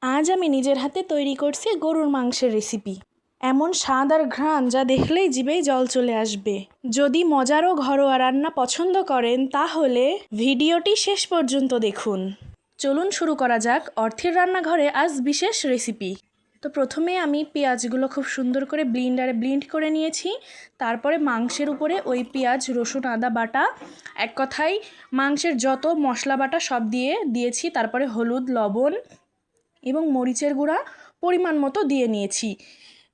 আজ আমি নিজের হাতে তৈরি করছি গরুর মাংসের রেসিপি। এমন স্বাদ আর ঘ্রাণ যা দেখলেই জিভেই জল চলে আসবে। যদি মজার ও ঘরোয়া রান্না পছন্দ করেন তাহলে ভিডিওটি শেষ পর্যন্ত দেখুন। চলুন শুরু করা যাক অর্থের রান্নাঘরে আজ বিশেষ রেসিপি। তো প্রথমে আমি পেঁয়াজগুলো খুব সুন্দর করে ব্লেন্ডারে ব্লেন্ড করে নিয়েছি। তারপরে মাংসের উপরে ওই পেঁয়াজ রসুন আদা বাটা, এক কথায় মাংসের যত মশলা বাটা সব দিয়েছি। তারপরে হলুদ লবণ এবং মরিচের গুঁড়া পরিমাণ মতো দিয়ে নিয়েছি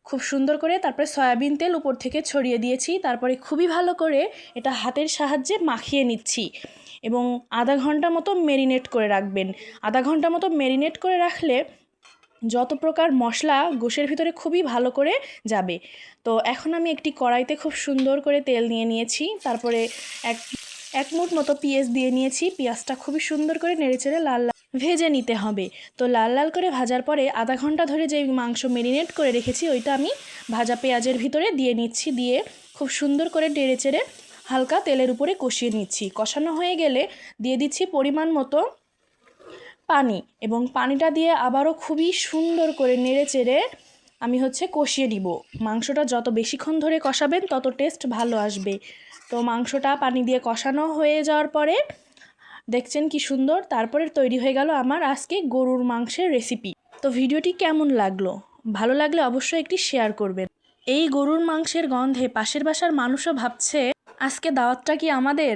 খুব সুন্দর করে। তারপরে সয়াবিন তেল উপর থেকে ছড়িয়ে দিয়েছি। তারপরে খুবই ভালো করে এটা হাতের সাহায্যে মাখিয়ে নিচ্ছি এবং আধা ঘন্টা মতো ম্যারিনেট করে রাখবেন। আধা ঘন্টা মতো ম্যারিনেট করে রাখলে যত প্রকার মশলা গোশের ভিতরে খুবই ভালো করে যাবে। তো এখন আমি একটি কড়াইতে খুব সুন্দর করে তেল নিয়ে নিয়েছি। তারপরে এক মুঠ মতো পেঁয়াজ দিয়ে নিয়েছি। পেঁয়াজটা খুবই সুন্দর করে নেড়েচেড়ে লাল লাল ভেজে নিতে হবে। তো লাল লাল করে ভাজার পরে আধা ঘন্টা ধরে যে মাংস ম্যারিনেট করে রেখেছি ওইটা আমি ভাজা পেঁয়াজের ভিতরে দিয়ে নিচ্ছি। দিয়ে খুব সুন্দর করে নেড়েচেড়ে হালকা তেলের উপরে কষিয়ে নিচ্ছি। কষানো হয়ে গেলে দিয়ে দিচ্ছি পরিমাণ মতো পানি এবং পানিটা দিয়ে আবারও খুবই সুন্দর করে নেড়েচেড়ে আমি কষিয়ে নিব। মাংসটা যত বেশিক্ষণ ধরে কষাবেন তত টেস্ট ভালো আসবে। তো মাংসটা পানি দিয়ে কষানো হয়ে যাওয়ার পরে দেখছেন কি সুন্দর, তারপরে তৈরি হয়ে গেল আমার আজকে গরুর মাংসের রেসিপি। তো ভিডিওটি কেমন লাগলো? ভালো লাগলে অবশ্যই একটি শেয়ার করবেন। এই গরুর মাংসের গন্ধে পাশের বাসার মানুষও ভাবছে আজকে দাওয়াতটা কি আমাদের।